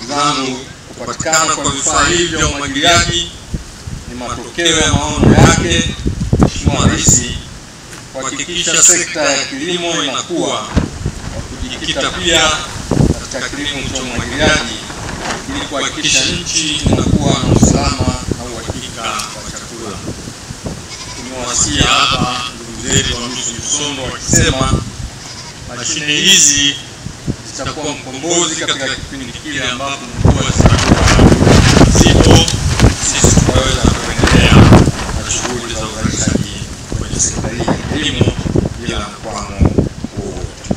zangu, kupatikana kwa vifaa hivi vya umwagiliaji ni matokeo ya maono yake Mheshimiwa Rais kuhakikisha sekta ya kilimo inakuwa kwa kujikita pia katika kilimo cha umwagiliaji ili kuhakikisha nchi inakuwa na usalama na uhakika wa chakula. Tumewasikia hapa ndugu zetu wa Msondo wakisema mashine hizi zitakuwa mkombozi katika kipindi kile ambapo mvua zitakuwa nzito, sisi tutaweza kuendelea na shughuli za uzalishaji kwenye sekta hii ya kilimo bila mkwamo wowote.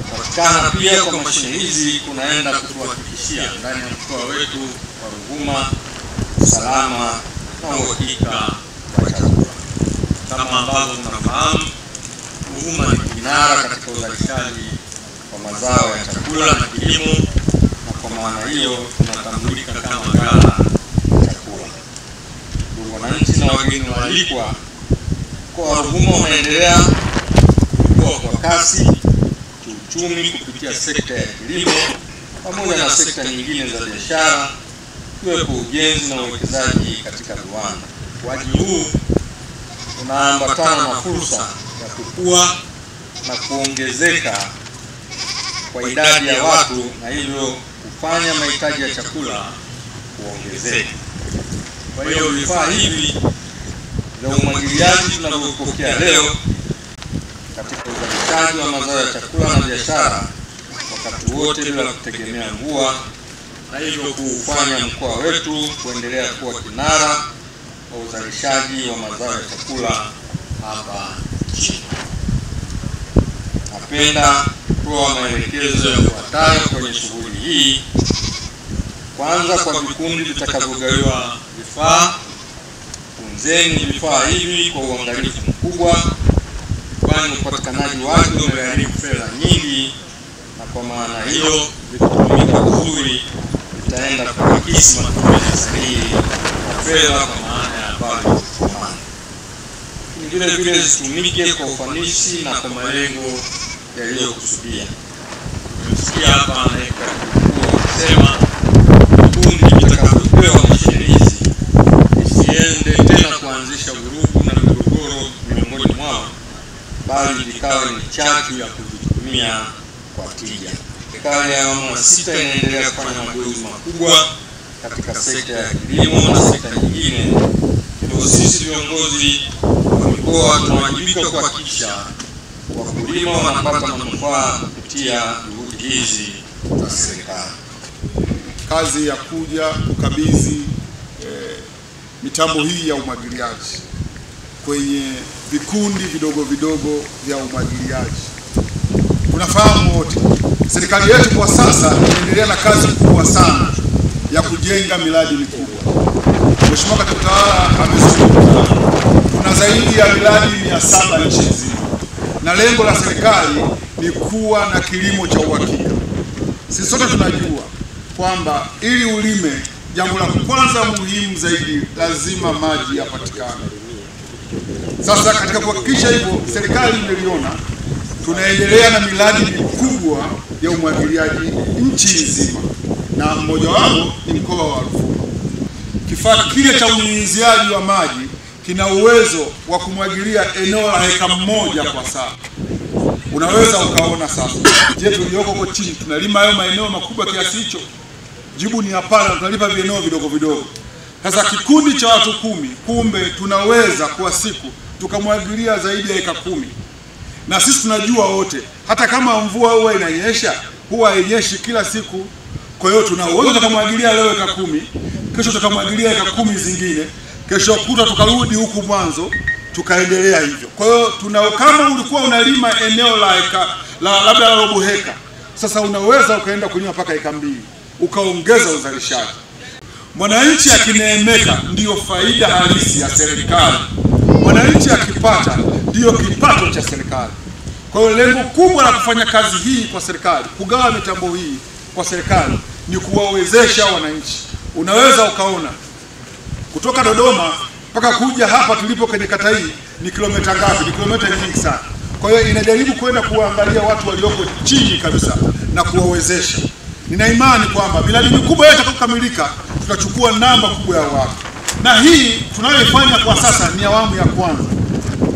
Kupatikana pia kwa mashine hizi kunaenda kutuhakikishia ndani ya mkoa wetu wa Ruvuma usalama na uhakika wa chakula. Kama ambavyo mnafahamu, Ruvuma ni kinara katika uzalishaji wa mazao ya chakula na kilimo, na kwa maana hiyo tunatambulika kama ghala la chakula. Ndugu wananchi na wageni waalikwa, mkoa wa Ruvuma unaendelea kukua kwa kasi kiuchumi kupitia sekta ya kilimo pamoja na sekta nyingine za biashara, ikiwepo ujenzi na uwekezaji katika viwanda. Ukuaji huu unaambatana na fursa ya kukua na kuongezeka kwa idadi ya watu, na hivyo kufanya mahitaji ya chakula kuongezeka. Kwa hiyo vifaa hivi vya umwagiliaji tunavyopokea leo katika uzalishaji wa mazao ya chakula na biashara wakati wote bila kutegemea mvua, na hivyo kufanya mkoa wetu kuendelea kuwa kinara wa uzalishaji wa mazao ya chakula hapa nchini. Napenda kutoa maelekezo yafuatayo kwenye shughuli hii. Kwanza, kwa vikundi vitakavyogawiwa vifaa, tunzeni vifaa hivi kwa uangalifu mkubwa, kwani upatikanaji wake umegharimu fedha nyingi, na kwa maana hiyo vikitumika vizuri vitaenda kuhakisi matumizi sahihi ya fedha kwa maana ya bali thamani. Vile vile zitumike kwa ufanisi na kwa malengo yaliyokusudia. Tumesikia hapa anayeka kusema vikundi vitakavyopewa mashine hizi isiende tena kuanzisha vurugu na migogoro miongoni mwao, bali vikawe ni chachu ya kuvitumia kwa tija. Serikali ya awamu ya 6 inaendelea kufanya mageuzi makubwa katika sekta ya kilimo na sekta nyingine. Hivyo sisi viongozi wa mikoa tunawajibika kuhakikisha wakulima wanapata manufaa kupitia juhudi hizi za serikali. Kazi ya kuja kukabidhi mitambo hii ya umwagiliaji kwenye vikundi vidogo vidogo vya umwagiliaji. Tunafahamu wote serikali yetu kwa sasa inaendelea na kazi kubwa sana ya kujenga miradi mikubwa. Mheshimiwa Katibu Tawala amezungumza, tuna zaidi ya miradi 700 nchi nzima, na lengo la serikali ni kuwa na kilimo cha uhakika. Sisi sote tunajua kwamba ili ulime, jambo la kwanza muhimu zaidi, lazima maji yapatikane. Sasa katika kuhakikisha hivyo, serikali imeliona tunaendelea na miradi mikubwa ya umwagiliaji nchi nzima, na mmoja wao ni mkoa wa Ruvuma. Kifaa kile cha unyunyiziaji wa maji kina uwezo wa kumwagilia eneo la heka 1 kwa saa. Unaweza ukaona sasa, je, tulioko huko chini tunalima hayo maeneo makubwa kiasi hicho? Jibu ni hapana, tunalipa vieneo vidogo vidogo. Sasa kikundi cha watu 10, kumbe tunaweza kwa siku tukamwagilia zaidi ya heka 10. Na sisi tunajua wote, hata kama mvua huwa inanyesha, huwa hainyeshi kila siku. Kwa hiyo tuna uwezo tukamwagilia leo heka 10, kesho tukamwagilia heka 10 zingine, kesho kuta tukarudi huku mwanzo tukaendelea hivyo. Kwa hiyo kama ulikuwa unalima eneo la heka labda la robo heka, sasa unaweza ukaenda kulima mpaka heka 2 ukaongeza uzalishaji. Mwananchi akineemeka ndiyo faida halisi ya serikali. Mwananchi akipata ndiyo kipato cha serikali. Kwa hiyo lengo kubwa la kufanya kazi hii kwa serikali, kugawa mitambo hii kwa serikali, ni kuwawezesha wananchi. Unaweza ukaona kutoka Dodoma mpaka kuja hapa tulipo kwenye kata hii ni kilomita ngapi? Ni kilomita nyingi sana. Kwa hiyo inajaribu kwenda kuangalia watu walioko chini kabisa na kuwawezesha. nina imani kwamba miradi mikubwa yote itakapokamilika tutachukua namba kubwa ya watu. Na hii tunayofanya kwa sasa ni awamu ya kwanza.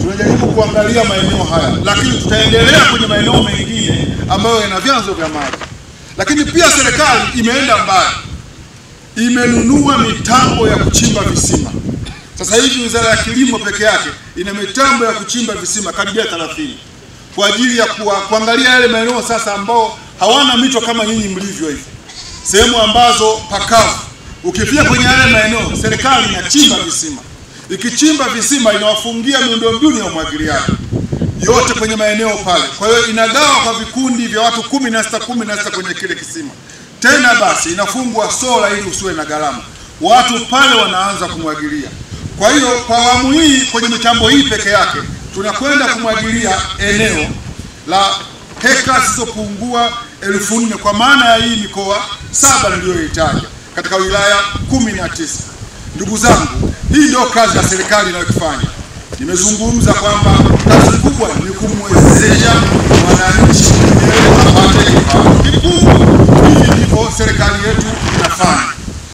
Tunajaribu kuangalia maeneo haya, lakini tutaendelea kwenye maeneo mengine ambayo yana vyanzo vya maji. Lakini pia serikali imeenda mbali. Imenunua mitambo ya kuchimba visima. Sasa hivi Wizara ya Kilimo peke yake ina mitambo ya kuchimba visima karibia 30 kwa ajili ya kuangalia yale maeneo sasa ambao hawana mito kama nyinyi mlivyo hivi. Sehemu ambazo pakavu. Ukifika kwenye yale maeneo, serikali inachimba visima. Ikichimba visima inawafungia miundombinu ya umwagiliaji yote kwenye maeneo pale. Kwa hiyo inagawa kwa vikundi vya watu 16 kwenye kile kisima. Tena basi inafungwa sola ili usiwe na gharama. Watu pale wanaanza kumwagilia. Kwa hiyo kwa awamu hii kwenye mitambo hii peke yake tunakwenda kumwagilia eneo la heka zisizopungua 1000 kwa maana ya hii mikoa 7 niliyoitaja katika wilaya 19. Ndugu zangu, hii ndio kazi ya serikali inayofanya. Nimezungumza kwamba kazi kubwa ni kumwezesha wananchi